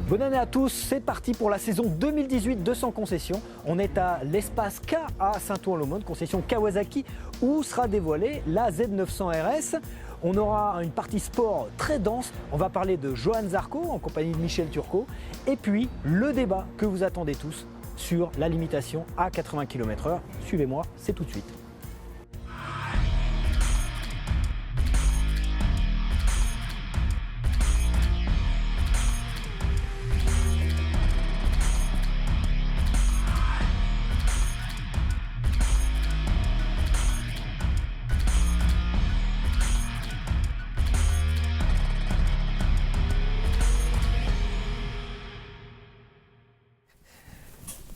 Bonne année à tous, c'est parti pour la saison 2018 de Sans Concession. On est à l'espace K à Saint-Ouen-l'Aumône, concession Kawasaki, où sera dévoilée la Z900 RS. On aura une partie sport très dense, on va parler de Johan Zarco en compagnie de Michel Turcot, et puis le débat que vous attendez tous sur la limitation à 80 km/h. Suivez-moi, c'est tout de suite.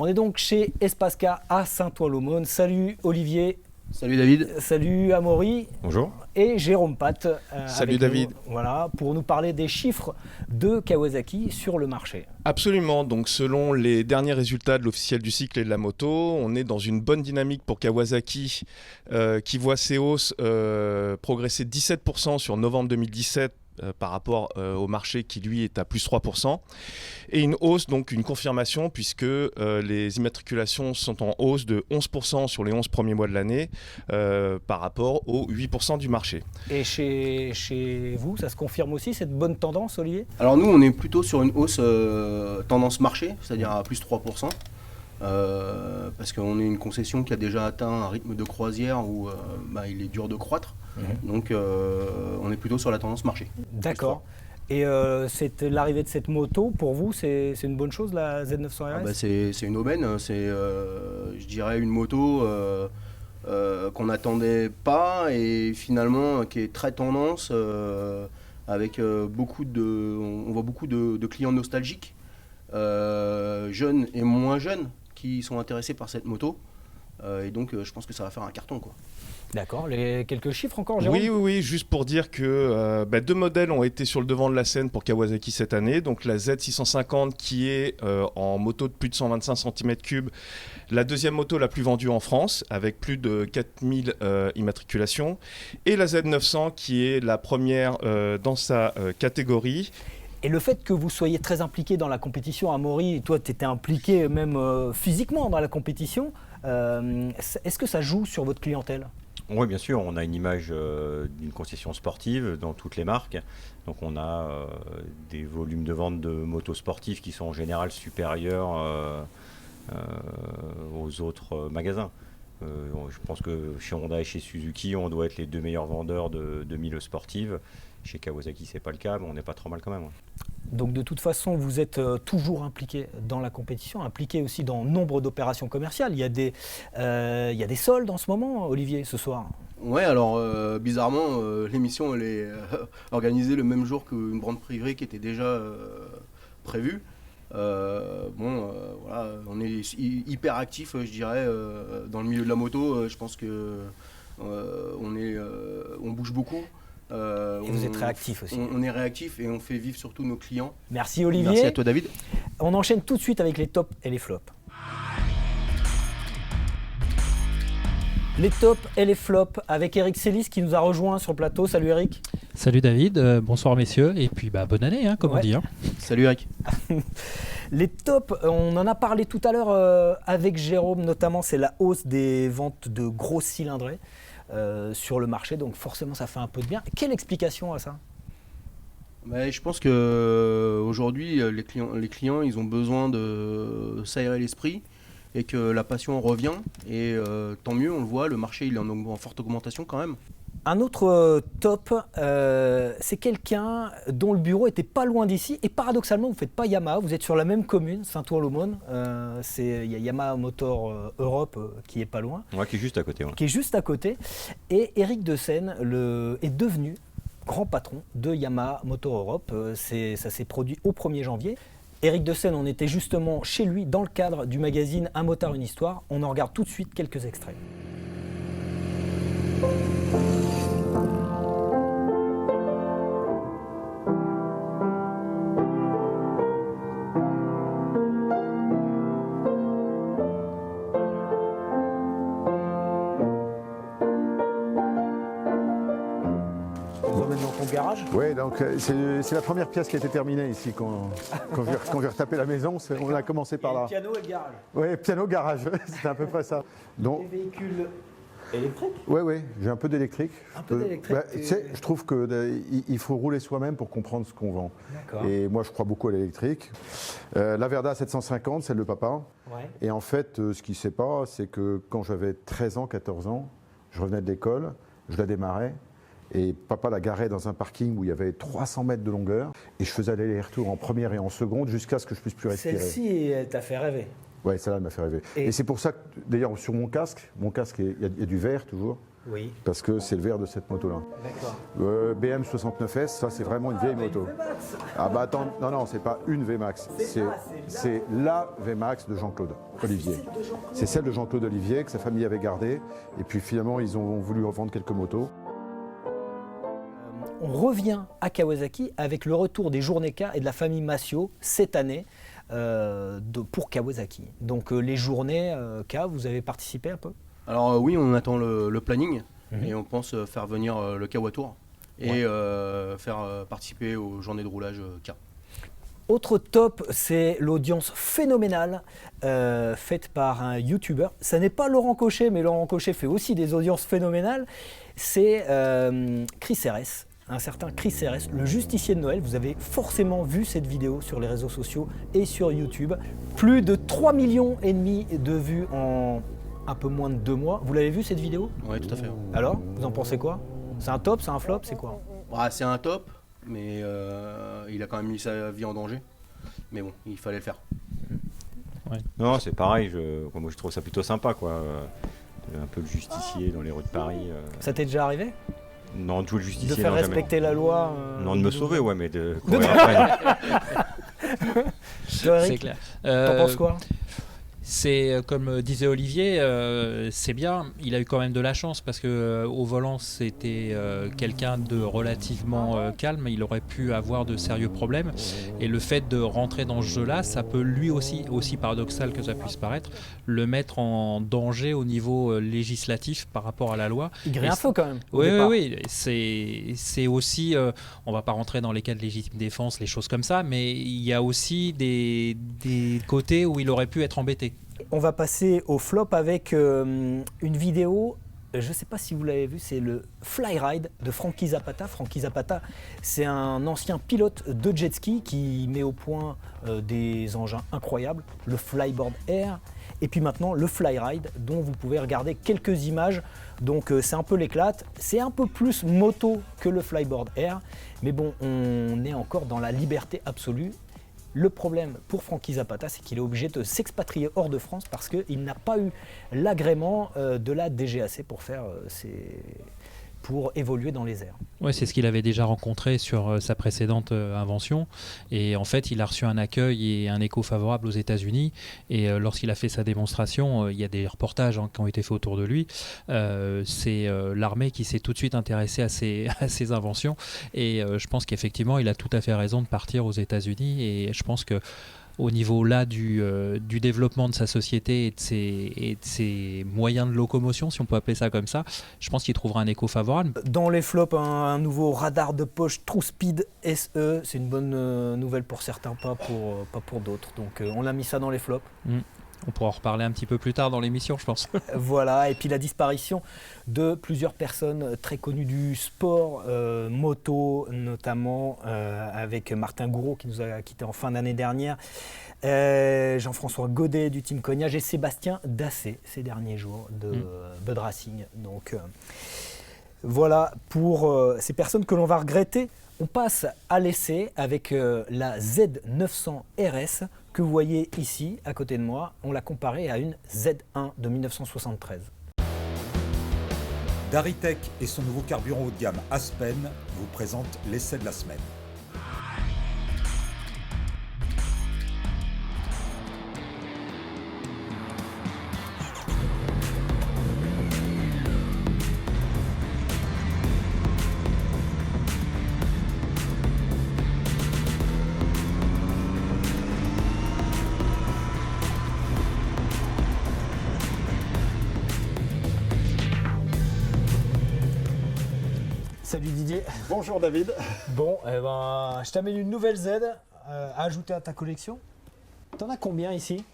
On est donc chez Espace K à Saint-Ouen-l'Aumône. Salut Olivier. Salut David. Salut Amaury. Bonjour. Et Jérôme Pat. Salut David. Voilà, pour nous parler des chiffres de Kawasaki sur le marché. Absolument. Donc selon les derniers résultats de l'officiel du cycle et de la moto, on est dans une bonne dynamique pour Kawasaki qui voit ses hausses progresser 17% sur novembre 2017 par rapport au marché qui lui est à plus 3%. Et une hausse, donc une confirmation, puisque les immatriculations sont en hausse de 11% sur les 11 premiers mois de l'année par rapport aux 8% du marché. Et chez vous, ça se confirme aussi cette bonne tendance, Olivier ? Alors nous, on est plutôt sur une hausse tendance marché, c'est-à-dire à plus 3%. Parce qu'on est une concession qui a déjà atteint un rythme de croisière où il est dur de croître. Donc on est plutôt sur la tendance marché. D'accord. Et l'arrivée de cette moto, pour vous, c'est une bonne chose, la Z900 RS ? C'est une aubaine, c'est je dirais une moto qu'on n'attendait pas et finalement qui est très tendance avec on voit beaucoup de clients nostalgiques, jeunes et moins jeunes, qui sont intéressés par cette moto. Et donc je pense que ça va faire un carton, quoi. D'accord. Quelques chiffres encore, Jérôme ? Oui, juste pour dire que deux modèles ont été sur le devant de la scène pour Kawasaki cette année. Donc la Z650 qui est en moto de plus de 125 cm3, la deuxième moto la plus vendue en France avec plus de 4000 immatriculations. Et la Z900 qui est la première dans sa catégorie. Et le fait que vous soyez très impliqué dans la compétition, Amaury, toi tu étais impliqué même physiquement dans la compétition, est-ce que ça joue sur votre clientèle ? Oui, bien sûr, on a une image d'une concession sportive dans toutes les marques. Donc on a des volumes de vente de motos sportives qui sont en général supérieurs aux autres magasins. Je pense que chez Honda et chez Suzuki, on doit être les deux meilleurs vendeurs de milles sportives. Chez Kawasaki, c'est pas le cas, mais on n'est pas trop mal quand même. Donc de toute façon, vous êtes toujours impliqué dans la compétition, impliqué aussi dans nombre d'opérations commerciales. Il y a des soldes en ce moment, Olivier, ce soir. Ouais, alors bizarrement, l'émission elle est organisée le même jour qu'une vente privée qui était déjà prévue. Voilà, on est hyper actif, je dirais, dans le milieu de la moto. Je pense que on bouge beaucoup. Et vous êtes réactif aussi. On est réactif et on fait vivre surtout nos clients. Merci Olivier. Merci à toi David. On enchaîne tout de suite avec les tops et les flops. Les tops et les flops avec Eric Sélis qui nous a rejoint sur le plateau. Salut Eric. Salut David, bonsoir messieurs, et puis bonne année, comme on dit. Salut Eric. Les tops, on en a parlé tout à l'heure avec Jérôme, notamment c'est la hausse des ventes de gros cylindrés sur le marché, donc forcément ça fait un peu de bien. Quelle explication à ça ? Je pense qu'aujourd'hui les clients ils ont besoin de s'aérer l'esprit et que la passion revient et tant mieux, on le voit, le marché il est en forte augmentation quand même. Un autre top, c'est quelqu'un dont le bureau était pas loin d'ici et paradoxalement vous ne faites pas Yamaha, vous êtes sur la même commune, Saint-Ouen-l'Aumône, il y a Yamaha Motor Europe qui est pas loin. Ouais, qui est juste à côté. Ouais. Qui est juste à côté. Et Eric De Seine est devenu grand patron de Yamaha Motor Europe, ça s'est produit au 1er janvier. Eric De Seine, on était justement chez lui dans le cadre du magazine Un motard, une histoire. On en regarde tout de suite quelques extraits. On vous emmène dans ton garage ? Oui, donc c'est la première pièce qui a été terminée ici quand j'ai retapé la maison. On a commencé par là. Piano et le garage. Oui, piano garage, c'était à peu près ça. Donc, Les véhicules électriques. oui, j'ai un peu d'électrique. Un peu d'électrique. Tu sais, je trouve qu'il faut rouler soi-même pour comprendre ce qu'on vend. D'accord. Et moi, je crois beaucoup à l'électrique. La Verda 750, celle de papa. Ouais. Et en fait, ce qui ne sait pas, c'est que quand j'avais 13 ans, 14 ans, je revenais de l'école, je la démarrais. Et papa la garait dans un parking où il y avait 300 mètres de longueur. Et je faisais aller-retour en première et en seconde jusqu'à ce que je puisse plus respirer. Celle-ci, elle t'a fait rêver. Ouais, celle-là, elle m'a fait rêver. Et Et c'est pour ça que, d'ailleurs, sur mon casque, il y a du vert toujours, Oui. parce que c'est le vert de cette moto-là. D'accord. BM 69S, ça, c'est vraiment une vieille moto. Ah bah attends, non, c'est pas une VMAX. C'est la VMAX de Jean-Claude Olivier. C'est celle de Jean-Claude Olivier que sa famille avait gardée. Et puis finalement, ils ont voulu revendre quelques motos. On revient à Kawasaki avec le retour des journées K et de la famille Massio cette année pour Kawasaki. Donc les journées K, vous avez participé un peu? Alors oui, on attend le planning et on pense faire venir le Kawatour et faire participer aux journées de roulage K. Autre top, c'est l'audience phénoménale faite par un YouTuber. Ça n'est pas Laurent Cochet, mais Laurent Cochet fait aussi des audiences phénoménales. C'est Chris RS, un certain Chris RS, le justicier de Noël. Vous avez forcément vu cette vidéo sur les réseaux sociaux et sur YouTube. Plus de 3,5 millions de vues en un peu moins de 2 mois. Vous l'avez vu cette vidéo? Oui, tout à fait. Alors, vous en pensez quoi? C'est un top, c'est un flop, c'est quoi? C'est un top, mais il a quand même mis sa vie en danger. Mais bon, il fallait le faire. Non, c'est pareil, moi je trouve ça plutôt sympa, quoi. Un peu le justicier dans les rues de Paris. Ça t'est déjà arrivé? Non, tout le justicier, De faire non, jamais. respecter la loi Non, de me sauver, ouais, mais de courir après. Toi, C'est Eric, clair. t'en penses quoi? C'est comme disait Olivier, c'est bien. Il a eu quand même de la chance parce que au volant c'était quelqu'un de relativement calme. Il aurait pu avoir de sérieux problèmes. Et le fait de rentrer dans ce jeu-là, ça peut lui aussi paradoxal que ça puisse paraître, le mettre en danger au niveau législatif par rapport à la loi. Il grille un feu quand même. Oui. C'est aussi, on va pas rentrer dans les cas de légitime défense, les choses comme ça, mais il y a aussi des côtés où il aurait pu être embêté. On va passer au flop avec une vidéo, je ne sais pas si vous l'avez vu, c'est le Flyride de Frankie Zapata. Frankie Zapata, c'est un ancien pilote de jet ski qui met au point des engins incroyables, le Flyboard Air, et puis maintenant le Flyride, dont vous pouvez regarder quelques images. Donc c'est un peu l'éclate, c'est un peu plus moto que le Flyboard Air, mais bon, on est encore dans la liberté absolue. Le problème pour Frankie Zapata, c'est qu'il est obligé de s'expatrier hors de France parce qu'il n'a pas eu l'agrément de la DGAC pour évoluer dans les airs. Ouais, c'est ce qu'il avait déjà rencontré sur sa précédente invention. Et en fait, il a reçu un accueil et un écho favorable aux États-Unis. Et lorsqu'il a fait sa démonstration, il y a des reportages qui ont été faits autour de lui. C'est l'armée qui s'est tout de suite intéressée à ses inventions. Et je pense qu'effectivement, il a tout à fait raison de partir aux États-Unis. Et je pense que au niveau là du développement de sa société et de ses moyens de locomotion, si on peut appeler ça comme ça, je pense qu'il trouvera un écho favorable. Dans les flops, un nouveau radar de poche TrueSpeed SE, c'est une bonne nouvelle pour certains, pas pour d'autres. Donc on a mis ça dans les flops. On pourra en reparler un petit peu plus tard dans l'émission, je pense. Voilà, et puis la disparition de plusieurs personnes très connues du sport, moto notamment, avec Martin Gouraud qui nous a quittés en fin d'année dernière, Jean-François Godet du Team Cognage et Sébastien Dassé ces derniers jours de Bud Racing. Donc voilà pour ces personnes que l'on va regretter. On passe à l'essai avec la Z900 RS que vous voyez ici à côté de moi. On l'a comparée à une Z1 de 1973. Daritech et son nouveau carburant haut de gamme Aspen vous présentent l'essai de la semaine. Salut Didier. Bonjour David. Bon, je t'amène une nouvelle Z à ajouter à ta collection. T'en as combien ici?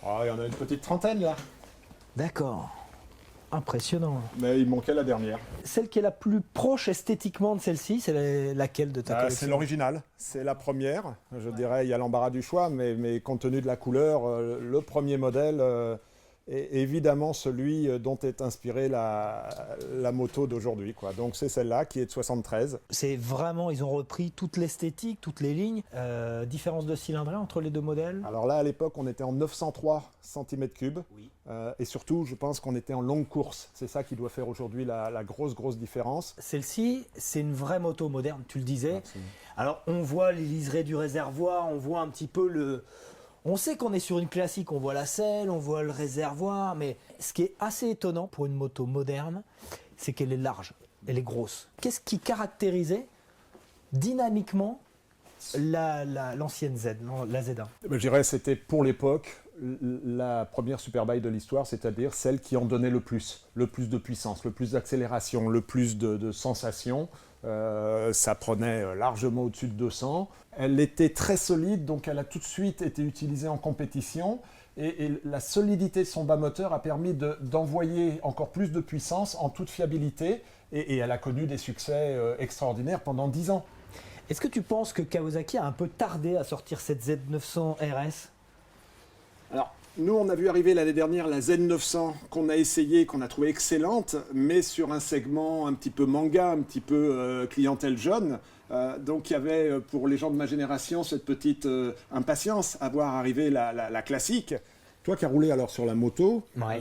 Il y en a une petite trentaine là. D'accord. Impressionnant. Mais il manquait la dernière. Celle qui est la plus proche esthétiquement de celle-ci, c'est laquelle de ta collection? C'est l'original, c'est la première. Je dirais, il y a l'embarras du choix, mais compte tenu de la couleur, le premier modèle est évidemment celui dont est inspirée la moto d'aujourd'hui, quoi. Donc c'est celle-là qui est de 73. C'est vraiment, ils ont repris toute l'esthétique, toutes les lignes. Différence de cylindrée entre les deux modèles? Alors là, à l'époque, on était en 903 cm3. Oui. Et surtout, je pense qu'on était en longue course. C'est ça qui doit faire aujourd'hui la grosse différence. Celle-ci, c'est une vraie moto moderne, tu le disais. Absolument. Alors, on voit les liserés du réservoir, on voit un petit peu le... On sait qu'on est sur une classique, on voit la selle, on voit le réservoir, mais ce qui est assez étonnant pour une moto moderne, c'est qu'elle est large, elle est grosse. Qu'est-ce qui caractérisait dynamiquement l'ancienne Z, la Z1? Je dirais que c'était pour l'époque la première superbike de l'histoire, c'est-à-dire celle qui en donnait le plus de puissance, le plus d'accélération, le plus de sensations. Ça prenait largement au-dessus de 200. Elle était très solide, donc elle a tout de suite été utilisée en compétition. Et la solidité de son bas moteur a permis d'envoyer encore plus de puissance en toute fiabilité. Et elle a connu des succès extraordinaires pendant 10 ans. Est-ce que tu penses que Kawasaki a un peu tardé à sortir cette Z900 RS? Alors, nous, on a vu arriver l'année dernière la Z900 qu'on a essayée, qu'on a trouvée excellente, mais sur un segment un petit peu manga, un petit peu clientèle jeune. Donc il y avait pour les gens de ma génération cette petite impatience à voir arriver la classique. Toi qui as roulé alors sur la moto, Ouais.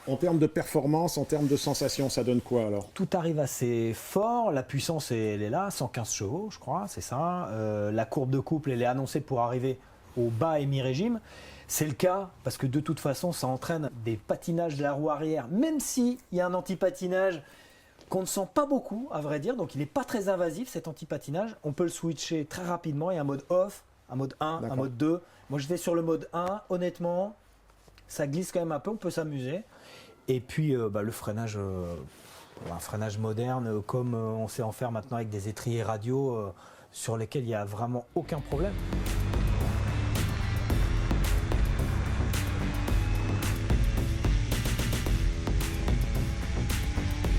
En termes de performance, en termes de sensation, ça donne quoi alors? Tout arrive assez fort, la puissance elle est là, 115 chevaux je crois, c'est ça. La courbe de couple elle est annoncée pour arriver au bas et mi-régime. C'est le cas parce que de toute façon ça entraîne des patinages de la roue arrière, même s'il y a un anti-patinage qu'on ne sent pas beaucoup à vrai dire, donc il n'est pas très invasif cet anti-patinage. On peut le switcher très rapidement, il y a un mode off, un mode 1, un mode 2. Moi je vais sur le mode 1, honnêtement, ça glisse quand même un peu, on peut s'amuser. Et puis le freinage, un freinage moderne comme on sait en faire maintenant avec des étriers radio sur lesquels il n'y a vraiment aucun problème.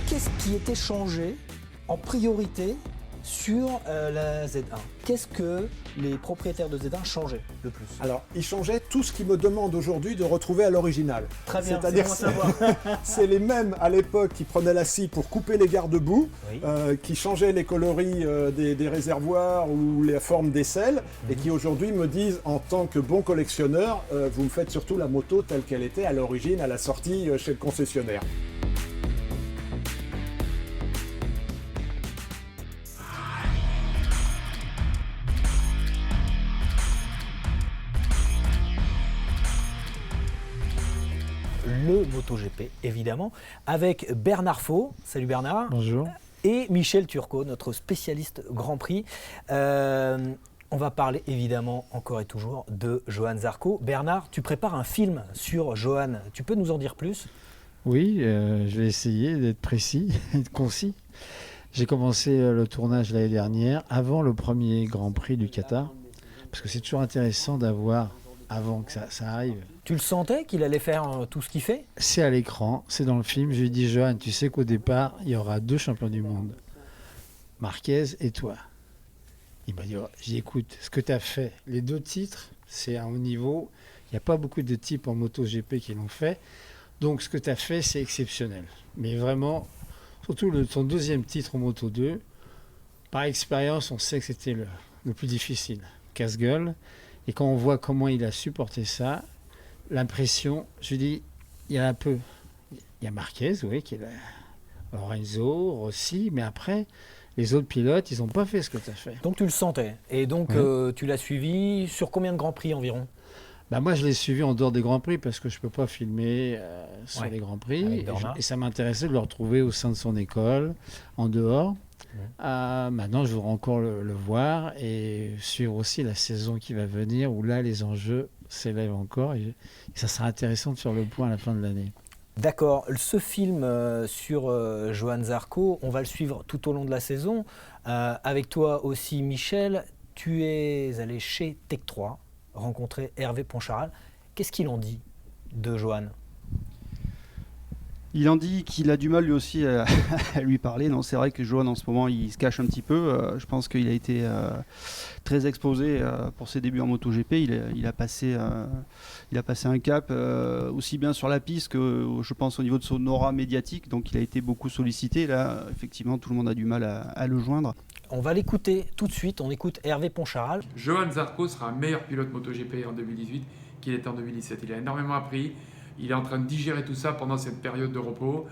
Qu'est-ce qui était changé en priorité sur la Z1? Qu'est-ce que les propriétaires de Z1 changeaient le plus? Alors, ils changeaient tout ce qui me demande aujourd'hui de retrouver à l'original. Très bien, c'est-à-dire c'est bon à savoir. c'est les mêmes à l'époque qui prenaient la scie pour couper les garde-boue, Oui. qui changeaient les coloris des réservoirs ou les formes des selles, et qui aujourd'hui me disent, en tant que bon collectionneur, vous me faites surtout la moto telle qu'elle était à l'origine, à la sortie chez le concessionnaire. Le MotoGP, évidemment, avec Bernard Faux. Salut Bernard. Bonjour. Et Michel Turcot, notre spécialiste Grand Prix. On va parler évidemment encore et toujours de Johann Zarco. Bernard, tu prépares un film sur Johann. Tu peux nous en dire plus? Oui, je vais essayer d'être précis et concis. J'ai commencé le tournage l'année dernière, avant le premier Grand Prix du Qatar, parce que c'est toujours intéressant d'avoir, avant que ça arrive. Tu le sentais qu'il allait faire tout ce qu'il fait? C'est à l'écran, c'est dans le film. Je lui ai dit, Johann, tu sais qu'au départ, il y aura 2 champions du monde, Marquez et toi. Il m'a dit, j'ai dit, écoute, ce que tu as fait, les 2 titres, c'est à un haut niveau. Il n'y a pas beaucoup de types en MotoGP qui l'ont fait. Donc ce que tu as fait, c'est exceptionnel. Mais vraiment, surtout ton 2e titre en Moto 2, par expérience, on sait que c'était le plus difficile. Casse-gueule. Et quand on voit comment il a supporté ça, l'impression, je dis, il y a un peu. Il y a Marquez, oui, qui est là. Lorenzo, Rossi, mais après, les autres pilotes, ils n'ont pas fait ce que tu as fait. Donc tu le sentais. Et donc tu l'as suivi sur combien de Grands Prix environ? Bah moi, je l'ai suivi en dehors des Grands Prix parce que je ne peux pas filmer sur les Grands Prix. Et ça m'intéressait de le retrouver au sein de son école, en dehors. Maintenant, je voudrais encore le voir et suivre aussi la saison qui va venir où là, les enjeux s'élèvent encore. Et ça sera intéressant de faire le point à la fin de l'année. D'accord. Ce film sur Johann Zarco, on va le suivre tout au long de la saison. Avec toi aussi, Michel, tu es allé chez Tech 3, rencontrer Hervé Poncharal. Qu'est-ce qu'il en dit de Johan ? Il en dit qu'il a du mal lui aussi à lui parler. Non, c'est vrai que Johan en ce moment il se cache un petit peu. Je pense qu'il a été très exposé pour ses débuts en MotoGP. Il a passé un cap aussi bien sur la piste que je pense au niveau de son aura médiatique. Donc il a été beaucoup sollicité. Là, effectivement, tout le monde a du mal à le joindre. On va l'écouter tout de suite. On écoute Hervé Poncharal. Johan Zarco sera un meilleur pilote MotoGP en 2018 qu'il était en 2017. Il a énormément appris. Il est en train de digérer tout ça pendant cette période de repos.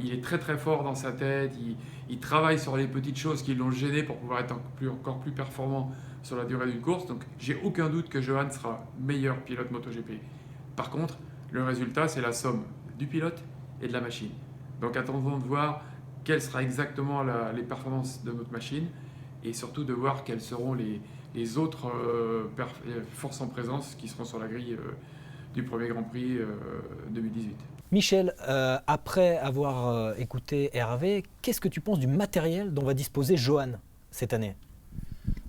Il est très très fort dans sa tête. Il travaille sur les petites choses qui l'ont gêné pour pouvoir être encore plus performant sur la durée d'une course. Donc j'ai aucun doute que Johan sera meilleur pilote MotoGP. Par contre, le résultat, c'est la somme du pilote et de la machine. Donc attendons de voir quelles seront exactement les performances de notre machine et surtout de voir quelles seront les autres forces en présence qui seront sur la grille du premier Grand Prix 2018. Michel, après avoir écouté Hervé, qu'est-ce que tu penses du matériel dont va disposer Johan cette année ?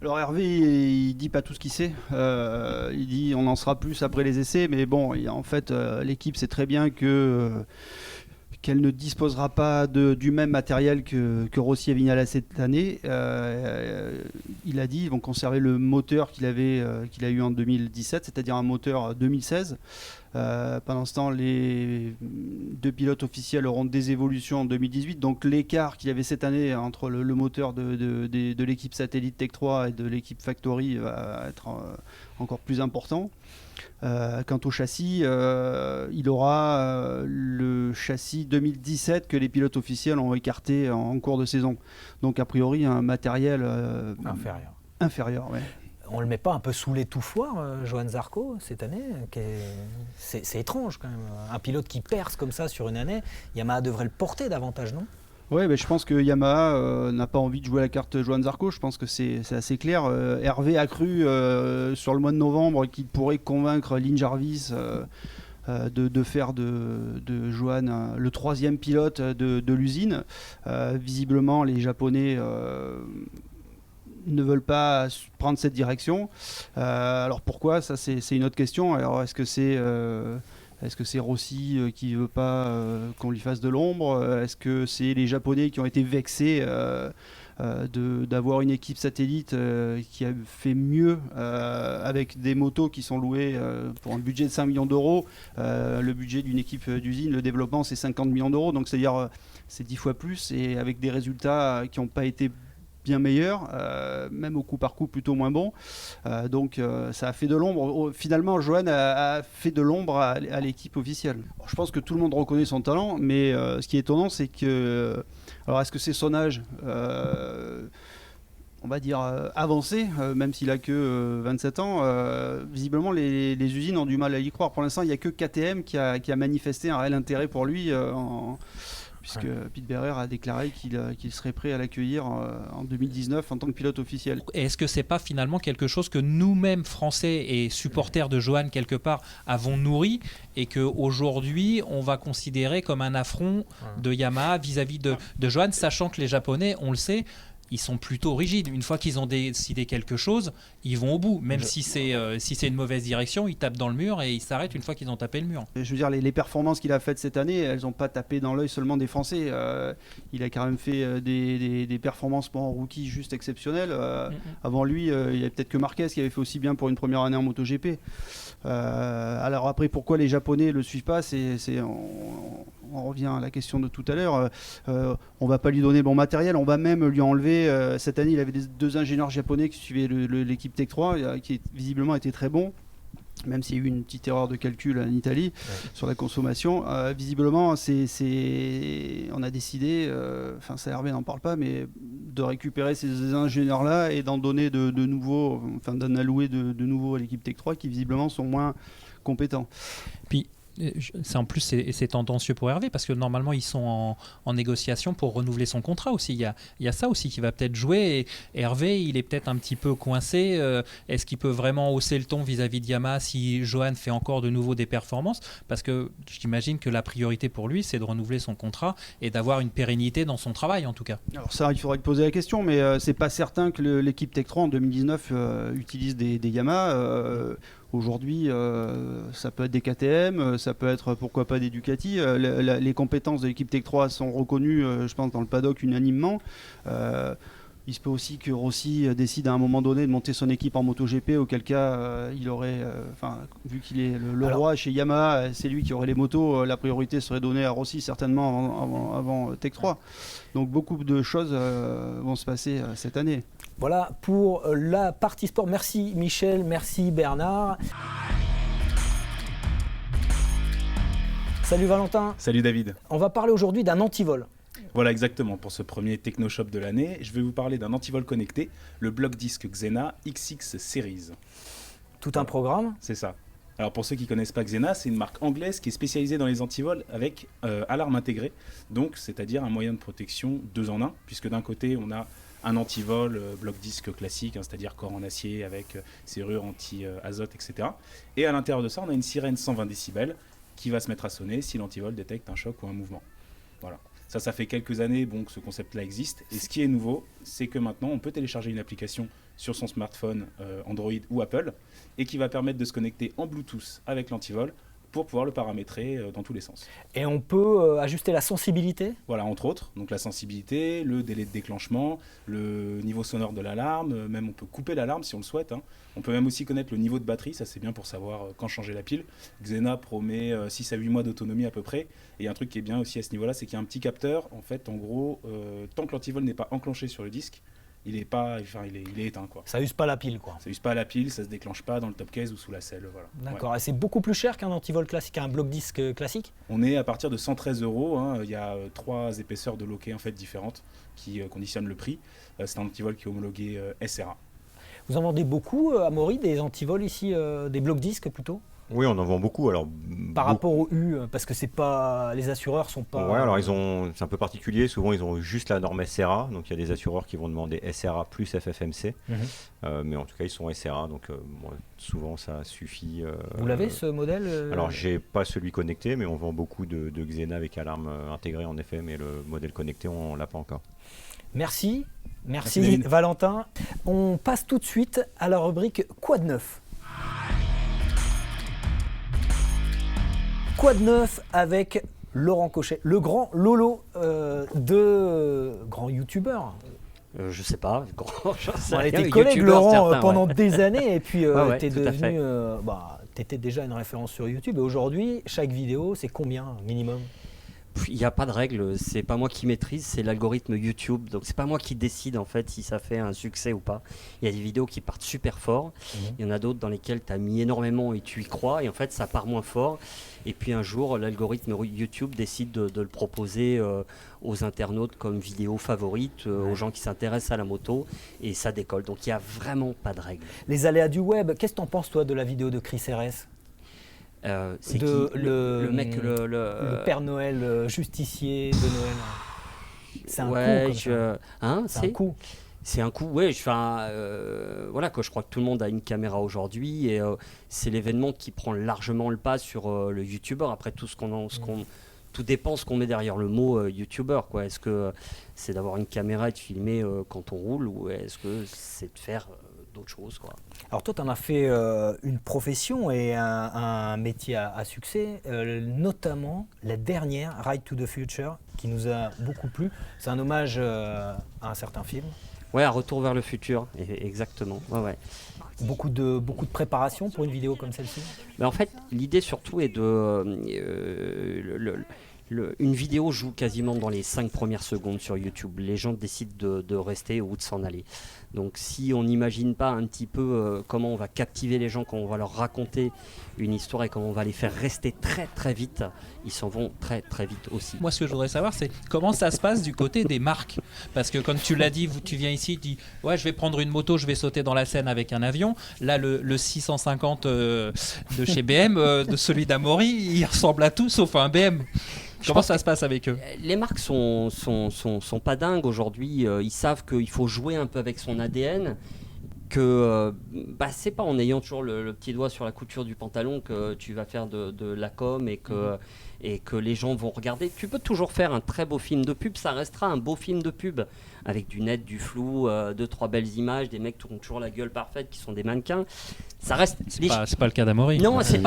Alors Hervé, il dit pas tout ce qu'il sait. Il dit on en sera plus après les essais, mais bon, en fait, l'équipe sait très bien qu'elle ne disposera pas du même matériel que Rossi et Viñales cette année. Il a dit qu'ils vont conserver le moteur qu'il a eu en 2017, c'est-à-dire un moteur 2016. Pendant ce temps, les deux pilotes officiels auront des évolutions en 2018. Donc l'écart qu'il y avait cette année entre le moteur de l'équipe satellite Tech 3 et de l'équipe Factory va être encore plus important. Quant au châssis, il aura le châssis 2017 que les pilotes officiels ont écarté en cours de saison. Donc a priori un matériel inférieur. Ouais. On le met pas un peu sous l'étouffoir, Johan Zarco, cette année c'est étrange quand même. Un pilote qui perce comme ça sur une année, Yamaha devrait le porter davantage, non ? Oui, je pense que Yamaha n'a pas envie de jouer la carte Johan Zarco. Je pense que c'est assez clair. Hervé a cru sur le mois de novembre qu'il pourrait convaincre Lynn Jarvis de faire de Johan le troisième pilote de l'usine. Visiblement, les Japonais ne veulent pas prendre cette direction. Alors pourquoi ? Ça, c'est une autre question. Alors est-ce que c'est Rossi qui ne veut pas qu'on lui fasse de l'ombre ? Est-ce que c'est les Japonais qui ont été vexés d'avoir une équipe satellite qui a fait mieux avec des motos qui sont louées pour un budget de 5 millions d'euros ? Le budget d'une équipe d'usine, le développement, c'est 50 millions d'euros. Donc c'est-à-dire c'est 10 fois plus et avec des résultats qui n'ont pas été bien meilleur, même au coup par coup plutôt moins bon. Donc ça a fait de l'ombre. Finalement, Johan a fait de l'ombre à l'équipe officielle. Alors, je pense que tout le monde reconnaît son talent, mais ce qui est étonnant, c'est que... Alors est-ce que c'est son âge on va dire avancé, même s'il a que 27 ans, visiblement les usines ont du mal à y croire. Pour l'instant, il n'y a que KTM qui a manifesté un réel intérêt pour lui puisque Pete Berrer a déclaré qu'il serait prêt à l'accueillir en 2019 en tant que pilote officiel. Est-ce que c'est pas finalement quelque chose que nous-mêmes, Français et supporters de Johan, quelque part, avons nourri et qu'aujourd'hui, on va considérer comme un affront de Yamaha vis-à-vis de Johan, sachant que les Japonais, on le sait, ils sont plutôt rigides. Une fois qu'ils ont décidé quelque chose, ils vont au bout. Même si c'est une mauvaise direction, ils tapent dans le mur et ils s'arrêtent une fois qu'ils ont tapé le mur. Je veux dire, les performances qu'il a faites cette année, elles n'ont pas tapé dans l'œil seulement des Français. Il a quand même fait des performances en rookie juste exceptionnelles. Avant lui, il y a peut-être que Marquez qui avait fait aussi bien pour une première année en MotoGP. Alors après, pourquoi les Japonais ne le suivent pas, on revient à la question de tout à l'heure. On ne va pas lui donner bon matériel, on va même lui enlever. Cette année, il avait deux ingénieurs japonais qui suivaient l'équipe Tech 3, qui visiblement étaient très bons, même s'il y a eu une petite erreur de calcul en Italie sur la consommation. Visiblement, on a décidé, ça Hervé n'en parle pas, mais de récupérer ces ingénieurs-là et d'en donner de nouveaux, d'en allouer de nouveau à l'équipe Tech 3 qui visiblement sont moins compétents. Puis C'est tendancieux pour Hervé parce que normalement ils sont en négociation pour renouveler son contrat aussi. Il y a ça aussi qui va peut-être jouer. Et Hervé, il est peut-être un petit peu coincé. Est-ce qu'il peut vraiment hausser le ton vis-à-vis de Yamaha si Johan fait encore de nouveau des performances? Parce que j'imagine que la priorité pour lui, c'est de renouveler son contrat et d'avoir une pérennité dans son travail en tout cas. Alors ça, il faudrait te poser la question, mais c'est pas certain que l'équipe Tech 3 en 2019 utilise des Yamaha. Aujourd'hui, ça peut être des KTM, ça peut être pourquoi pas des Ducati. Les compétences de l'équipe Tech 3 sont reconnues, je pense, dans le paddock unanimement. Il se peut aussi que Rossi décide à un moment donné de monter son équipe en MotoGP, auquel cas il aurait, vu qu'il est le roi chez Yamaha, c'est lui qui aurait les motos, la priorité serait donnée à Rossi certainement avant Tech 3. Donc beaucoup de choses vont se passer cette année. Voilà pour la partie sport. Merci Michel, merci Bernard. Salut Valentin. Salut David. On va parler aujourd'hui d'un antivol. Voilà exactement, pour ce premier Technoshop de l'année, je vais vous parler d'un antivol connecté, le bloc disque Xena XX Series. Tout un programme. C'est ça. Alors pour ceux qui ne connaissent pas Xena, c'est une marque anglaise qui est spécialisée dans les antivols avec alarme intégrée, donc c'est-à-dire un moyen de protection 2 en 1, puisque d'un côté on a un antivol bloc disque classique, c'est-à-dire corps en acier avec serrure anti-azote, etc. Et à l'intérieur de ça, on a une sirène 120 décibels qui va se mettre à sonner si l'antivol détecte un choc ou un mouvement. Voilà. Ça fait quelques années que ce concept-là existe. Et ce qui est nouveau, c'est que maintenant, on peut télécharger une application sur son smartphone Android ou Apple et qui va permettre de se connecter en Bluetooth avec l'antivol pour pouvoir le paramétrer dans tous les sens. Et on peut ajuster la sensibilité ? Voilà, entre autres. Donc la sensibilité, le délai de déclenchement, le niveau sonore de l'alarme, même on peut couper l'alarme si on le souhaite. On peut même aussi connaître le niveau de batterie, ça c'est bien pour savoir quand changer la pile. Xena promet 6 à 8 mois d'autonomie à peu près. Et un truc qui est bien aussi à ce niveau-là, c'est qu'il y a un petit capteur. En fait, en gros, tant que l'antivol n'est pas enclenché sur le disque, il est éteint, quoi. Ça use pas la pile, quoi. Ça use pas la pile, ça se déclenche pas dans le top case ou sous la selle, voilà. D'accord. Et c'est beaucoup plus cher qu'un antivol classique, un bloc disque classique ? On est à partir de 113 €. Il y a 3 épaisseurs de loquet en fait différentes qui conditionnent le prix. C'est un antivol qui est homologué SRA. Vous en vendez beaucoup, Amaury, des antivols ici, des blocs disques plutôt ? Oui, on en vend beaucoup. Alors, par rapport au U, parce que c'est pas, les assureurs sont pas. Ouais, alors c'est un peu particulier. Souvent, ils ont juste la norme SRA. Donc, il y a des assureurs qui vont demander SRA plus FFMC. Mais en tout cas, ils sont SRA. Donc, souvent, ça suffit. Vous l'avez ce modèle Alors, j'ai pas celui connecté, mais on vend beaucoup de Xena avec alarme intégrée en effet. Mais le modèle connecté, on l'a pas encore. Merci Valentin. On passe tout de suite à la rubrique Quoi de neuf ? Quoi de neuf avec Laurent Cochet, le grand Lolo grand youtubeur. Je sais pas. On a été collègues, Laurent, pendant des années, et puis tu es devenu. Tu étais déjà une référence sur YouTube, et aujourd'hui, chaque vidéo, c'est combien minimum ? Il n'y a pas de règle, c'est pas moi qui maîtrise, c'est l'algorithme YouTube. Donc c'est pas moi qui décide en fait si ça fait un succès ou pas. Il y a des vidéos qui partent super fort, il y en a d'autres dans lesquelles tu as mis énormément et tu y crois, et en fait ça part moins fort. Et puis un jour, l'algorithme YouTube décide de le proposer aux internautes comme vidéo favorite, aux gens qui s'intéressent à la moto, et ça décolle. Donc il n'y a vraiment pas de règle. Les aléas du web, qu'est-ce que tu en penses toi de la vidéo de Chris RS ? C'est le mec, le Père Noël, justicier de Noël. C'est un coup. C'est un coup. C'est un coup, ouais. Voilà, quoi, je crois que tout le monde a une caméra aujourd'hui, et c'est l'événement qui prend largement le pas sur le YouTuber. Après, tout dépend ce qu'on met derrière le mot YouTuber, quoi. Est-ce que c'est d'avoir une caméra et de filmer quand on roule, ou est-ce que c'est de faire d'autres choses, quoi. Alors toi, tu en as fait une profession et un métier à succès, notamment la dernière, Ride to the Future, qui nous a beaucoup plu. C'est un hommage à un certain film. Ouais, un retour vers le futur, exactement. Ouais. Beaucoup de préparation pour une vidéo comme celle-ci. Mais en fait, l'idée surtout est une vidéo joue quasiment dans les 5 premières secondes sur YouTube. Les gens décident de rester ou de s'en aller. Donc si on n'imagine pas un petit peu comment on va captiver les gens, comment on va leur raconter une histoire et comment on va les faire rester très très vite, ils s'en vont très très vite aussi. Moi, ce que je voudrais savoir, c'est comment ça se passe du côté des marques. Parce que comme tu l'as dit, tu viens ici, tu dis ouais, je vais prendre une moto, je vais sauter dans la Seine avec un avion. Là, le 650 de chez BM, de celui d'Amaury, il ressemble à tout sauf à un BM. Comment ça se passe avec eux? Les marques sont pas dingues aujourd'hui. Ils savent qu'il faut jouer un peu avec son ADN. Que c'est pas en ayant toujours le petit doigt sur la couture du pantalon que tu vas faire de la com et que les gens vont regarder. Tu peux toujours faire un très beau film de pub, ça restera un beau film de pub avec du net, du flou, 2-3 belles images, des mecs qui ont toujours la gueule parfaite, qui sont des mannequins. Ça reste. C'est pas le cas d'Amaury. Non, c'est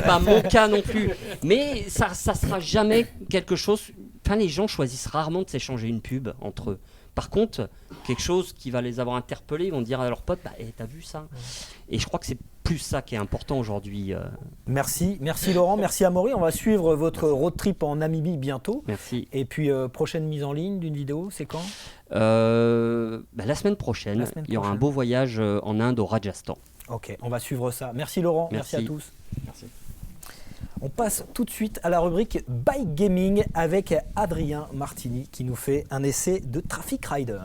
pas mon cas non plus. Mais ça sera jamais quelque chose. Enfin, les gens choisissent rarement de s'échanger une pub entre eux. Par contre, quelque chose qui va les avoir interpellés, ils vont dire à leurs potes, t'as vu ça? Et je crois que c'est plus ça qui est important aujourd'hui. Merci Laurent, merci Amaury. On va suivre votre road trip en Namibie bientôt. Merci. Et puis prochaine mise en ligne d'une vidéo, c'est quand? La semaine prochaine, il y aura un beau voyage en Inde, au Rajasthan. Ok, on va suivre ça. Merci Laurent, merci à tous. Merci. On passe tout de suite à la rubrique Bike Gaming avec Adrien Martini qui nous fait un essai de Traffic Rider.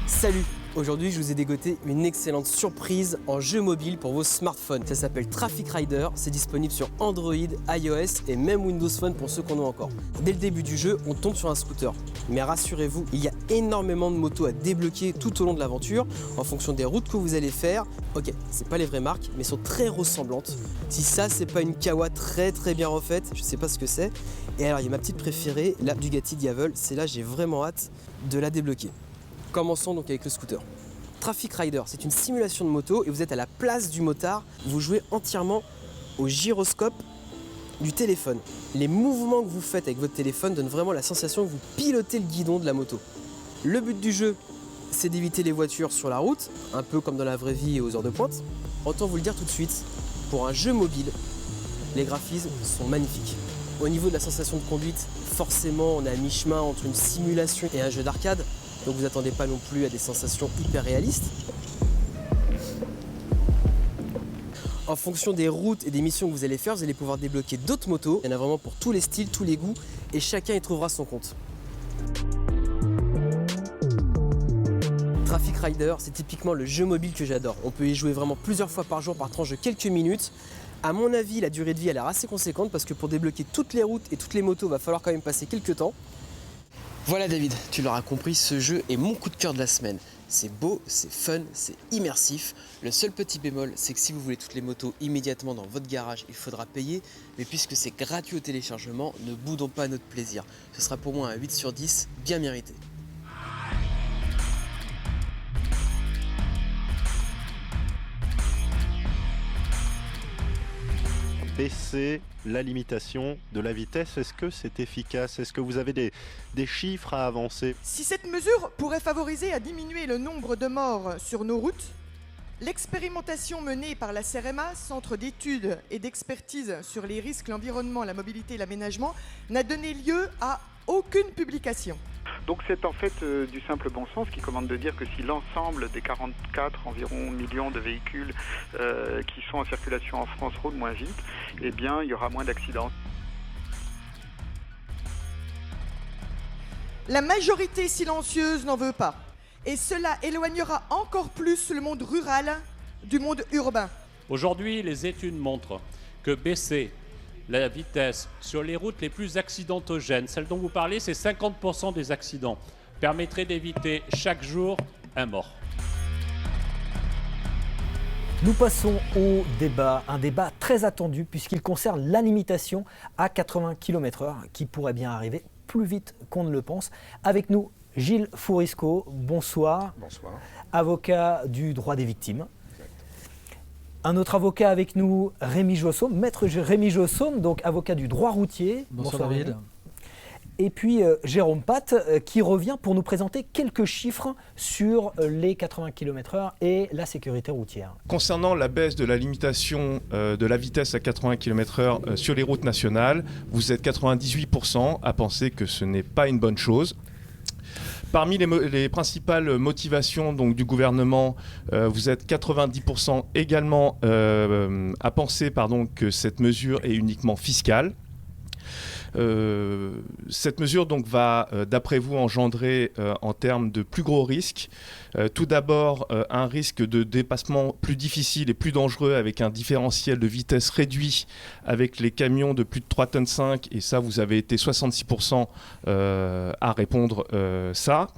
Salut! Aujourd'hui, je vous ai dégoté une excellente surprise en jeu mobile pour vos smartphones. Ça s'appelle Traffic Rider, c'est disponible sur Android, iOS et même Windows Phone pour ceux qu'on a encore. Dès le début du jeu, on tombe sur un scooter. Mais rassurez-vous, il y a énormément de motos à débloquer tout au long de l'aventure en fonction des routes que vous allez faire. Ok, c'est pas les vraies marques, mais elles sont très ressemblantes. Si ça, c'est pas une Kawa très bien refaite, je sais pas ce que c'est. Et alors, il y a ma petite préférée, la Bugatti Diavel. C'est là, j'ai vraiment hâte de la débloquer. Commençons donc avec le scooter. Traffic Rider, c'est une simulation de moto et vous êtes à la place du motard. Vous jouez entièrement au gyroscope du téléphone. Les mouvements que vous faites avec votre téléphone donnent vraiment la sensation que vous pilotez le guidon de la moto. Le but du jeu, c'est d'éviter les voitures sur la route, un peu comme dans la vraie vie et aux heures de pointe. Autant vous le dire tout de suite, pour un jeu mobile, les graphismes sont magnifiques. Au niveau de la sensation de conduite, forcément, on est à mi-chemin entre une simulation et un jeu d'arcade. Donc vous attendez pas non plus à des sensations hyper réalistes. En fonction des routes et des missions que vous allez faire, vous allez pouvoir débloquer d'autres motos. Il y en a vraiment pour tous les styles, tous les goûts, et chacun y trouvera son compte. Traffic Rider, c'est typiquement le jeu mobile que j'adore. On peut y jouer vraiment plusieurs fois par jour par tranche de quelques minutes. À mon avis, la durée de vie a l'air assez conséquente parce que pour débloquer toutes les routes et toutes les motos, il va falloir quand même passer quelques temps. Voilà David, tu l'auras compris, ce jeu est mon coup de cœur de la semaine. C'est beau, c'est fun, c'est immersif. Le seul petit bémol, c'est que si vous voulez toutes les motos immédiatement dans votre garage, il faudra payer. Mais puisque c'est gratuit au téléchargement, ne boudons pas notre plaisir. Ce sera pour moi un 8 sur 10, bien mérité. Baisser la limitation de la vitesse, est-ce que c'est efficace? Est-ce que vous avez des chiffres à avancer? Si cette mesure pourrait favoriser à diminuer le nombre de morts sur nos routes, l'expérimentation menée par la CEREMA, Centre d'études et d'expertise sur les risques, l'environnement, la mobilité et l'aménagement, n'a donné lieu à aucune publication. Donc c'est en fait du simple bon sens qui commande de dire que si l'ensemble des 44 environ millions de véhicules qui sont en circulation en France roulent moins vite, eh bien il y aura moins d'accidents. La majorité silencieuse n'en veut pas. Et cela éloignera encore plus le monde rural du monde urbain. Aujourd'hui, les études montrent que baisser la vitesse sur les routes les plus accidentogènes, celle dont vous parlez, c'est 50% des accidents, permettrait d'éviter chaque jour un mort. Nous passons au débat, un débat très attendu puisqu'il concerne la limitation à 80 km/h qui pourrait bien arriver plus vite qu'on ne le pense. Avec nous, Gilles Fourisco, bonsoir. Bonsoir. Avocat du droit des victimes. Un autre avocat avec nous, Rémi Jossaume, maître Rémi Jossaume, donc avocat du droit routier. Bonsoir David. Et puis Jérôme Pat qui revient pour nous présenter quelques chiffres sur les 80 km/h et la sécurité routière. Concernant la baisse de la limitation de la vitesse à 80 km/h sur les routes nationales, vous êtes 98% à penser que ce n'est pas une bonne chose. Parmi les principales motivations donc, du gouvernement, vous êtes 90% également à penser que cette mesure est uniquement fiscale. Cette mesure donc va, d'après vous, engendrer en termes de plus gros risques. Tout d'abord, un risque de dépassement plus difficile et plus dangereux avec un différentiel de vitesse réduit avec les camions de plus de 3,5 tonnes. Et ça, vous avez été 66% à répondre ça.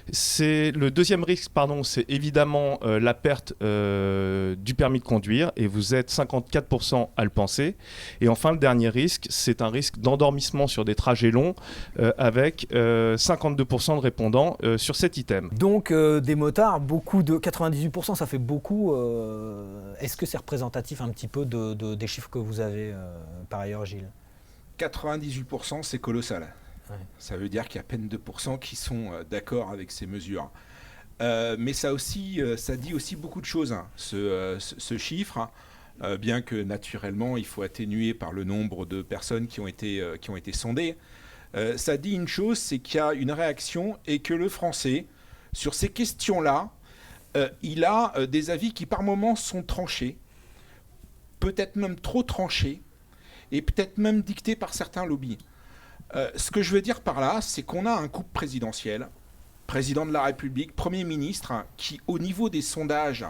Le deuxième risque, c'est évidemment la perte du permis de conduire. Et vous êtes 54% à le penser. Et enfin, le dernier risque, c'est un risque d'endormissement sur des trajets longs avec 52% de répondants sur cet item. Donc des motards, beaucoup de 98%, ça fait beaucoup. Est-ce que c'est représentatif un petit peu des chiffres que vous avez par ailleurs, Gilles ? 98%, c'est colossal. Ouais. Ça veut dire qu'il y a à peine 2% qui sont d'accord avec ces mesures. Mais ça dit aussi beaucoup de choses, hein, ce chiffre. Bien que naturellement il faut atténuer par le nombre de personnes qui ont été sondées, ça dit une chose, c'est qu'il y a une réaction et que le Français, sur ces questions-là, il a des avis qui par moments sont tranchés, peut-être même trop tranchés, et peut-être même dictés par certains lobbies. Ce que je veux dire par là, c'est qu'on a un couple présidentiel, président de la République, Premier ministre, qui au niveau des sondages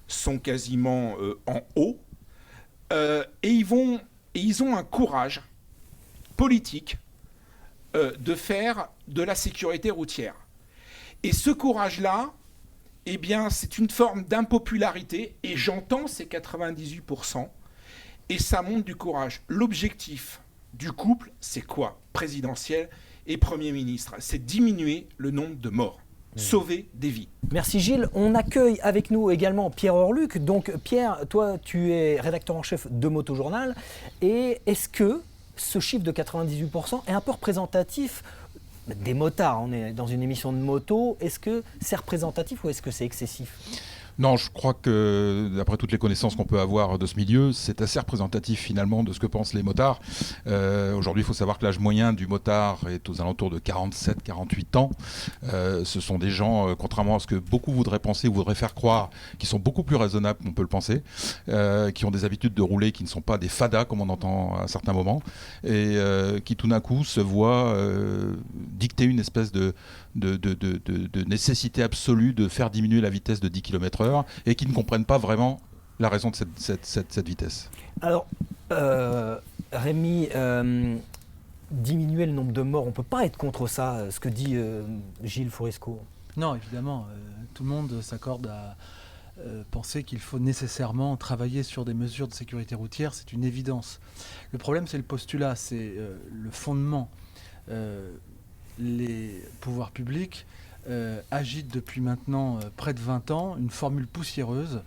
sont quasiment en haut, et ils ont un courage politique de faire de la sécurité routière. Et ce courage-là, eh bien, c'est une forme d'impopularité, et j'entends ces 98%, et ça montre du courage. L'objectif du couple, c'est quoi ? Présidentiel et Premier ministre, c'est diminuer le nombre de morts. Sauver des vies. Merci Gilles. On accueille avec nous également Pierre Orluc. Donc Pierre, toi tu es rédacteur en chef de Motojournal. Et est-ce que ce chiffre de 98% est un peu représentatif des motards ? On est dans une émission de moto. Est-ce que c'est représentatif ou est-ce que c'est excessif ? Non, je crois que, d'après toutes les connaissances qu'on peut avoir de ce milieu, c'est assez représentatif finalement de ce que pensent les motards. Aujourd'hui, il faut savoir que l'âge moyen du motard est aux alentours de 47-48 ans. Ce sont des gens, contrairement à ce que beaucoup voudraient penser ou voudraient faire croire, qui sont beaucoup plus raisonnables qu'on peut le penser, qui ont des habitudes de rouler qui ne sont pas des fadas, comme on entend à certains moments, et qui tout d'un coup se voient dicter une espèce de nécessité absolue de faire diminuer la vitesse de 10 km/h et qui ne comprennent pas vraiment la raison de cette vitesse. Alors, Rémi, diminuer le nombre de morts, on ne peut pas être contre ça, ce que dit Gilles Fauresco. Non, évidemment, tout le monde s'accorde à penser qu'il faut nécessairement travailler sur des mesures de sécurité routière, c'est une évidence. Le problème, c'est le postulat, c'est le fondement. Les pouvoirs publics agitent depuis maintenant près de 20 ans une formule poussiéreuse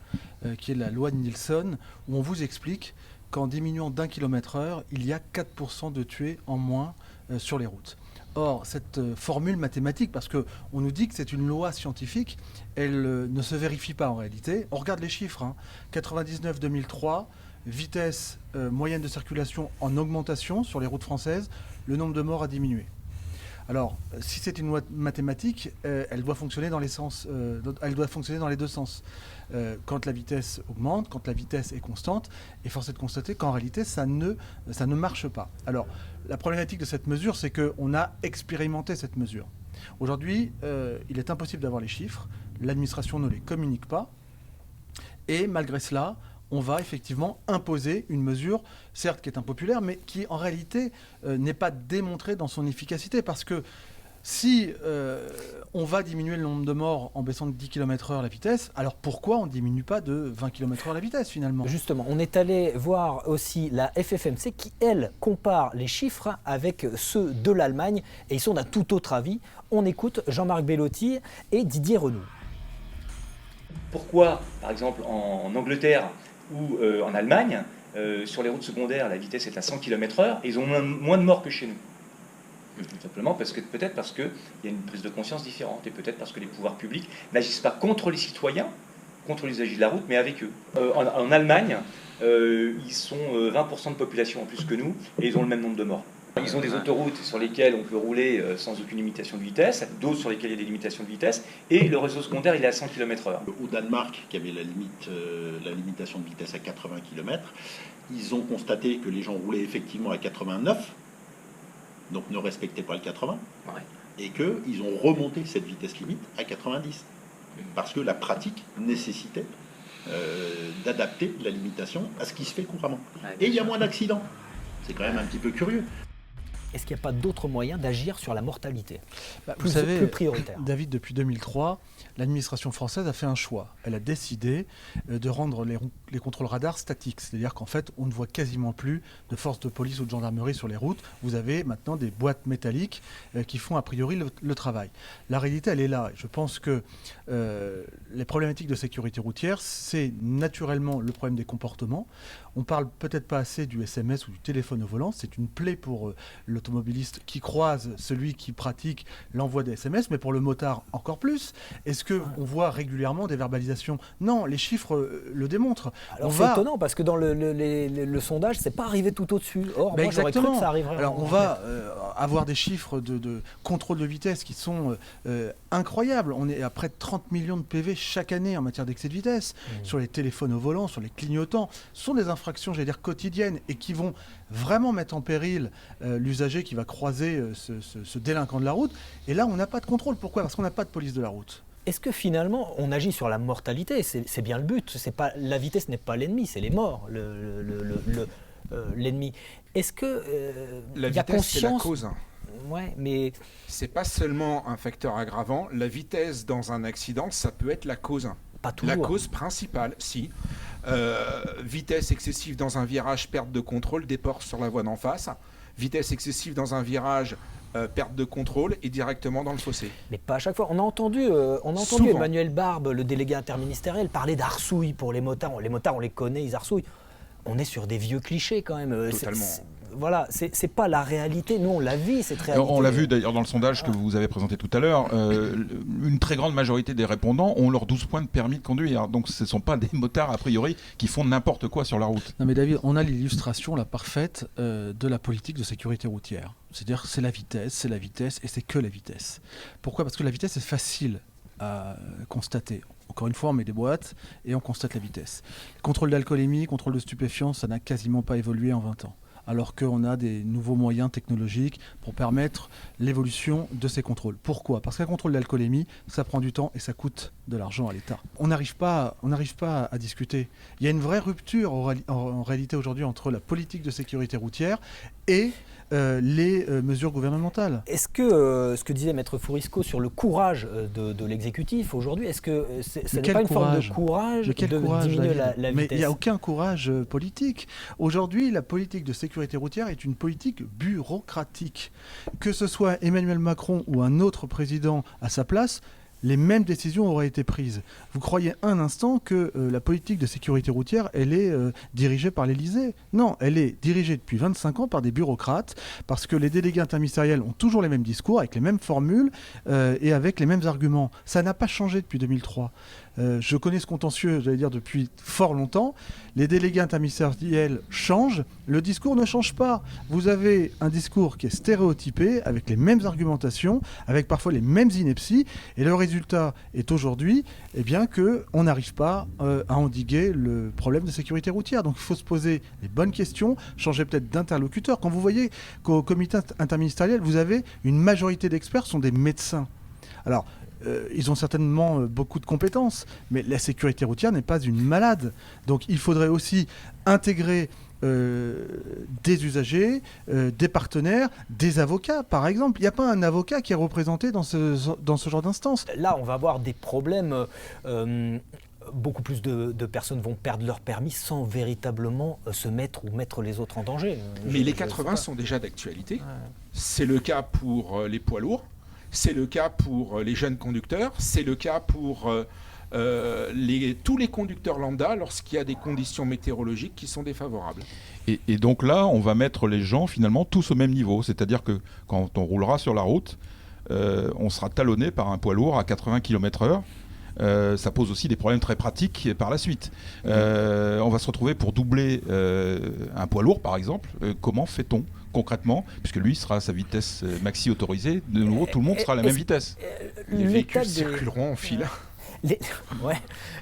qui est la loi de Nielsen, où on vous explique qu'en diminuant d'1 km/h, il y a 4% de tués en moins sur les routes. Or, cette formule mathématique, parce qu'on nous dit que c'est une loi scientifique, elle ne se vérifie pas en réalité. On regarde les chiffres, hein. 99-2003, vitesse moyenne de circulation en augmentation sur les routes françaises, le nombre de morts a diminué. Alors, si c'est une loi mathématique, elle doit fonctionner dans les deux sens. Quand la vitesse augmente, quand la vitesse est constante, et force est de constater qu'en réalité, ça ne marche pas. Alors, la problématique de cette mesure, c'est qu'on a expérimenté cette mesure. Aujourd'hui, il est impossible d'avoir les chiffres, l'administration ne les communique pas, et malgré cela, on va effectivement imposer une mesure, certes qui est impopulaire, mais qui en réalité n'est pas démontrée dans son efficacité. Parce que si on va diminuer le nombre de morts en baissant de 10 km/h la vitesse, alors pourquoi on ne diminue pas de 20 km/h la vitesse finalement ? Justement, on est allé voir aussi la FFMC qui, elle, compare les chiffres avec ceux de l'Allemagne et ils sont d'un tout autre avis. On écoute Jean-Marc Bellotti et Didier Renoux. Pourquoi, par exemple, en Angleterre ou en Allemagne, sur les routes secondaires, la vitesse est à 100 km/h et ils ont moins de morts que chez nous. Tout simplement peut-être parce qu'il y a une prise de conscience différente et peut-être parce que les pouvoirs publics n'agissent pas contre les citoyens, contre les usagers de la route, mais avec eux. En Allemagne, ils sont 20% de population en plus que nous et ils ont le même nombre de morts. Ils ont des autoroutes sur lesquelles on peut rouler sans aucune limitation de vitesse, d'autres sur lesquelles il y a des limitations de vitesse, et le réseau secondaire il est à 100 km/h. Au Danemark, qui avait la limitation de vitesse à 80 km, ils ont constaté que les gens roulaient effectivement à 89, donc ne respectaient pas le 80, et qu'ils ont remonté cette vitesse limite à 90, parce que la pratique nécessitait d'adapter la limitation à ce qui se fait couramment. Et il y a moins d'accidents. C'est quand même un petit peu curieux. Est-ce qu'il n'y a pas d'autres moyens d'agir sur la mortalité Vous savez, plus prioritaire. David, depuis 2003, l'administration française a fait un choix. Elle a décidé de rendre les contrôles radars statiques. C'est-à-dire qu'en fait, on ne voit quasiment plus de forces de police ou de gendarmerie sur les routes. Vous avez maintenant des boîtes métalliques qui font a priori le travail. La réalité, elle est là. Je pense que les problématiques de sécurité routière, c'est naturellement le problème des comportements. On parle peut-être pas assez du SMS ou du téléphone au volant. C'est une plaie pour l'automobiliste qui croise celui qui pratique l'envoi des SMS, mais pour le motard encore plus. Est-ce qu'on voit régulièrement des verbalisations? Non, les chiffres le démontrent. Alors c'est étonnant parce que dans le sondage, c'est pas arrivé tout au-dessus. Or, moi j'aurais cru que ça arriverait. Alors on va avoir des chiffres de contrôle de vitesse qui sont incroyables. On est à près de 30 millions de PV chaque année en matière d'excès de vitesse, sur les téléphones au volant, sur les clignotants. Ce sont des infractions, j'allais dire, quotidiennes et qui vont vraiment mettre en péril l'usager qui va croiser ce délinquant de la route. Et là, on n'a pas de contrôle. Pourquoi? Parce qu'on n'a pas de police de la route. Est-ce que finalement, on agit sur la mortalité? C'est bien le but. C'est pas, la vitesse n'est pas l'ennemi, c'est les morts, l'ennemi. Est-ce que la y a vitesse, conscience... c'est la cause. Ouais, mais c'est pas seulement un facteur aggravant. La vitesse dans un accident, ça peut être la cause. Pas toujours. La cause principale, si. Vitesse excessive dans un virage, perte de contrôle, déport sur la voie d'en face. Vitesse excessive dans un virage, perte de contrôle et directement dans le fossé. Mais pas à chaque fois. On a entendu Emmanuel Barbe, le délégué interministériel, parler d'arsouille pour les motards. Les motards, on les connaît, ils arsouillent. On est sur des vieux clichés quand même. Totalement. Voilà, c'est pas la réalité. Nous, on la vit, cette réalité. On l'a vu d'ailleurs dans le sondage que vous avez présenté tout à l'heure. Une très grande majorité des répondants ont leurs 12 points de permis de conduire. Donc ce ne sont pas des motards, a priori, qui font n'importe quoi sur la route. Non mais David, on a l'illustration la parfaite de la politique de sécurité routière. C'est-à-dire c'est la vitesse et c'est que la vitesse. Pourquoi? Parce que la vitesse est facile à constater. Encore une fois, on met des boîtes et on constate la vitesse. Contrôle d'alcoolémie, contrôle de stupéfiants, ça n'a quasiment pas évolué en 20 ans. Alors qu'on a des nouveaux moyens technologiques pour permettre l'évolution de ces contrôles. Pourquoi? Parce qu'un contrôle d'alcoolémie, ça prend du temps et ça coûte de l'argent à l'État. On n'arrive pas à discuter. Il y a une vraie rupture en réalité aujourd'hui entre la politique de sécurité routière et les mesures gouvernementales. Est-ce que ce que disait Maître Fourisco sur le courage de l'exécutif aujourd'hui, est-ce que ce n'est pas une forme de courage de diminuer la vitesse? Mais il n'y a aucun courage politique. Aujourd'hui, la politique de sécurité routière est une politique bureaucratique. Que ce soit Emmanuel Macron ou un autre président à sa place, les mêmes décisions auraient été prises. Vous croyez un instant que la politique de sécurité routière, elle est dirigée par l'Élysée? Non, elle est dirigée depuis 25 ans par des bureaucrates, parce que les délégués interministériels ont toujours les mêmes discours, avec les mêmes formules et avec les mêmes arguments. Ça n'a pas changé depuis 2003. Je connais ce contentieux, j'allais dire, depuis fort longtemps. Les délégués interministériels changent, le discours ne change pas. Vous avez un discours qui est stéréotypé, avec les mêmes argumentations, avec parfois les mêmes inepties, et le résultat est aujourd'hui qu'on n'arrive pas à endiguer le problème de sécurité routière. Donc il faut se poser les bonnes questions, changer peut-être d'interlocuteur. Quand vous voyez qu'au comité interministériel, vous avez une majorité d'experts sont des médecins. Alors, ils ont certainement beaucoup de compétences, mais la sécurité routière n'est pas une malade. Donc il faudrait aussi intégrer des usagers, des partenaires, des avocats, par exemple. Il n'y a pas un avocat qui est représenté dans ce genre d'instance. Là, on va avoir des problèmes... beaucoup plus de personnes vont perdre leur permis sans véritablement se mettre ou mettre les autres en danger. Mais les 80 sont déjà d'actualité. Ouais. C'est le cas pour les poids lourds. C'est le cas pour les jeunes conducteurs, c'est le cas pour tous les conducteurs lambda lorsqu'il y a des conditions météorologiques qui sont défavorables. Et donc là, on va mettre les gens finalement tous au même niveau. C'est-à-dire que quand on roulera sur la route, on sera talonné par un poids lourd à 80 km/h. Ça pose aussi des problèmes très pratiques par la suite. On va se retrouver pour doubler un poids lourd, par exemple. Comment fait-on ? concrètement, puisque lui sera à sa vitesse maxi autorisée, de nouveau tout le monde sera à la même vitesse. Les véhicules circuleront en file.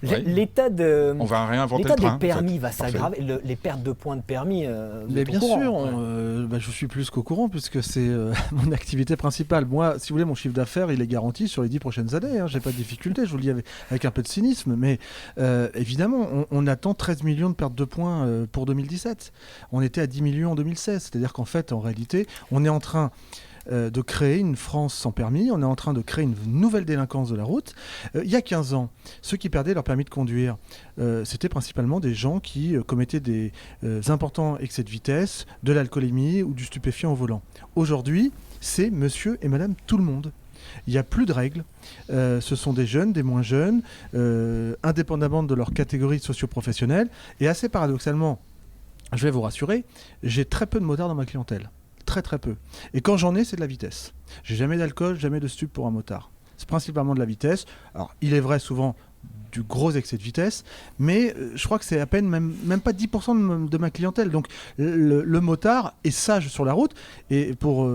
L'état de, on va réinventer l'état le train, des permis en fait. va s'aggraver. Les pertes de points de permis. Mais bien sûr, je suis plus qu'au courant puisque c'est mon activité principale. Moi, si vous voulez, mon chiffre d'affaires, il est garanti sur les 10 prochaines années. Hein. J'ai pas de difficulté, je vous le dis avec un peu de cynisme. Mais évidemment, on attend 13 millions de pertes de points pour 2017. On était à 10 millions en 2016. C'est-à-dire qu'en fait, en réalité, on est en train de créer une France sans permis, on est en train de créer une nouvelle délinquance de la route. Il y a 15 ans, ceux qui perdaient leur permis de conduire, c'était principalement des gens qui commettaient des importants excès de vitesse, de l'alcoolémie ou du stupéfiant au volant. Aujourd'hui, c'est monsieur et madame tout le monde. Il n'y a plus de règles. Ce sont des jeunes, des moins jeunes, indépendamment de leur catégorie socio-professionnelle. Et assez paradoxalement, je vais vous rassurer, j'ai très peu de motards dans ma clientèle. Très très peu. Et quand j'en ai, c'est de la vitesse. J'ai jamais d'alcool, jamais de stup pour un motard. C'est principalement de la vitesse. Alors, il est vrai souvent du gros excès de vitesse, mais je crois que c'est à peine, même pas 10% de ma clientèle. Donc le motard est sage sur la route. Et pour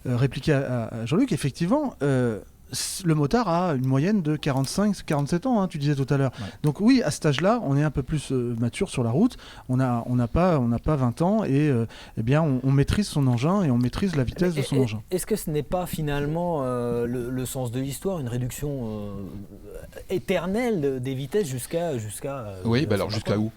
répliquer à Jean-Luc, effectivement, le motard a une moyenne de 45-47 ans, hein, tu disais tout à l'heure. Ouais. Donc oui, à cet âge-là, on est un peu plus mature sur la route. On n'a pas 20 ans et eh bien, on maîtrise son engin et on maîtrise la vitesse de son engin. Est-ce que ce n'est pas finalement le sens de l'histoire, une réduction éternelle des vitesses jusqu'à oui, alors jusqu'à où?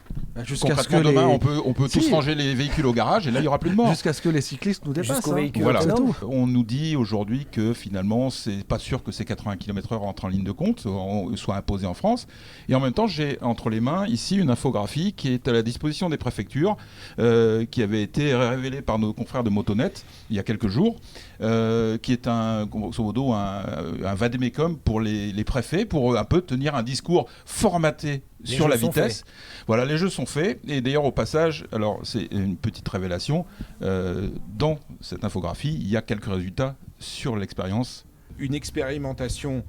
Jusqu'à ce que demain, on peut tous ranger les véhicules au garage et là, il n'y aura plus de morts. Jusqu'à ce que les cyclistes nous dépassent. Voilà. On nous dit aujourd'hui que finalement, c'est pas sûr que ces 80 km/h entrent en ligne de compte, soient imposés en France. Et en même temps, j'ai entre les mains ici une infographie qui est à la disposition des préfectures, qui avait été révélée par nos confrères de Motonet il y a quelques jours, qui est grosso modo un vade-mecum pour les préfets, pour un peu tenir un discours formaté sur la vitesse. Voilà, les jeux sont faits. Et d'ailleurs, au passage, alors c'est une petite révélation, dans cette infographie, il y a quelques résultats sur l'expérience. Une expérimentation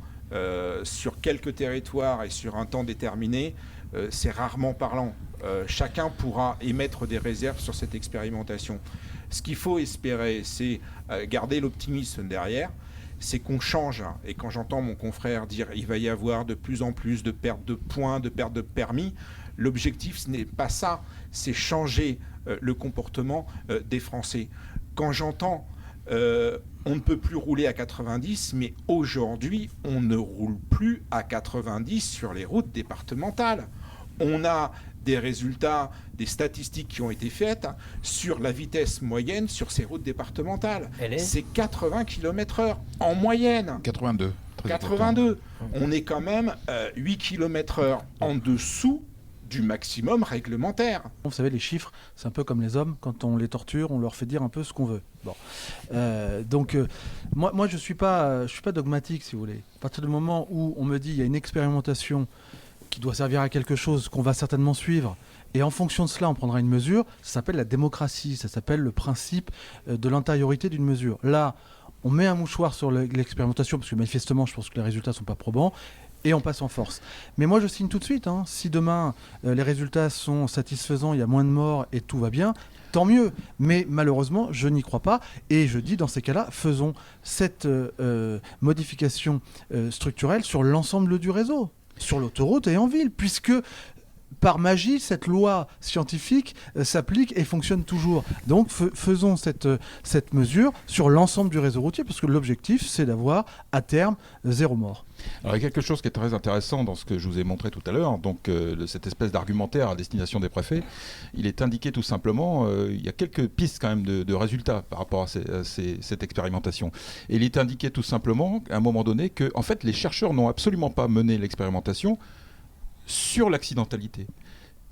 sur quelques territoires et sur un temps déterminé, c'est rarement parlant. Chacun pourra émettre des réserves sur cette expérimentation. Ce qu'il faut espérer, c'est garder l'optimisme derrière, c'est qu'on change. Et quand j'entends mon confrère dire qu'il va y avoir de plus en plus de pertes de points, de pertes de permis, l'objectif, ce n'est pas ça, c'est changer le comportement des Français. Quand j'entends on ne peut plus rouler à 90, mais aujourd'hui, on ne roule plus à 90 sur les routes départementales. On a des résultats, des statistiques qui ont été faites sur la vitesse moyenne sur ces routes départementales. C'est 80 km/h en moyenne. 82. 82. On est quand même 8 km/h en dessous du maximum réglementaire. Vous savez, les chiffres, c'est un peu comme les hommes. Quand on les torture, on leur fait dire un peu ce qu'on veut. Bon. Donc, moi, je suis pas dogmatique, si vous voulez. À partir du moment où on me dit il y a une expérimentation qui doit servir à quelque chose, qu'on va certainement suivre, et en fonction de cela, on prendra une mesure, ça s'appelle la démocratie, ça s'appelle le principe de l'antériorité d'une mesure. Là, on met un mouchoir sur l'expérimentation, parce que manifestement, je pense que les résultats ne sont pas probants, et on passe en force. Mais moi, je signe tout de suite. Hein. Si demain, les résultats sont satisfaisants, il y a moins de morts et tout va bien, tant mieux. Mais malheureusement, je n'y crois pas. Et je dis, dans ces cas-là, faisons cette modification structurelle sur l'ensemble du réseau, sur l'autoroute et en ville, puisque par magie, cette loi scientifique s'applique et fonctionne toujours. Donc faisons cette mesure sur l'ensemble du réseau routier, parce que l'objectif, c'est d'avoir, à terme, 0 mort. Alors, il y a quelque chose qui est très intéressant dans ce que je vous ai montré tout à l'heure, donc cette espèce d'argumentaire à destination des préfets. Il est indiqué tout simplement, il y a quelques pistes quand même de résultats par rapport à cette expérimentation. Et il est indiqué tout simplement, à un moment donné, que en fait, les chercheurs n'ont absolument pas mené l'expérimentation sur l'accidentalité.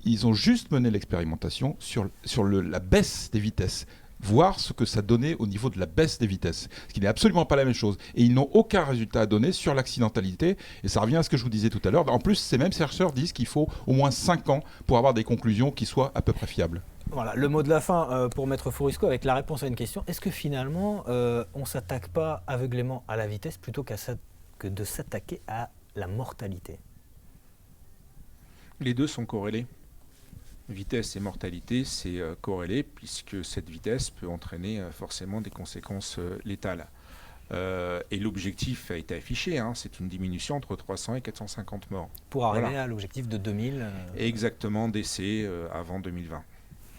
Ils ont juste mené l'expérimentation sur la baisse des vitesses, voir ce que ça donnait au niveau de la baisse des vitesses, ce qui n'est absolument pas la même chose. Et ils n'ont aucun résultat à donner sur l'accidentalité, et ça revient à ce que je vous disais tout à l'heure. En plus, ces mêmes chercheurs disent qu'il faut au moins 5 ans pour avoir des conclusions qui soient à peu près fiables. Voilà, le mot de la fin pour Maître Fourisco avec la réponse à une question. Est-ce que finalement, on ne s'attaque pas aveuglément à la vitesse plutôt que de s'attaquer à la mortalité ? Les deux sont corrélés. vitesse et mortalité, c'est corrélé, puisque cette vitesse peut entraîner forcément des conséquences létales. Et l'objectif a été affiché, c'est une diminution entre 300 et 450 morts. Pour arriver à l'objectif de 2000. Exactement, décès avant 2020.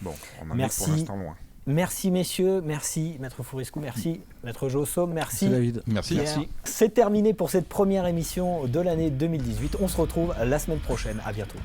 Bon, on en Merci. est pour l'instant loin. Merci messieurs, merci Maître Fouriscou, merci Maître Jossaume, merci David. Merci. Pierre. C'est terminé pour cette première émission de l'année 2018. On se retrouve la semaine prochaine. À bientôt.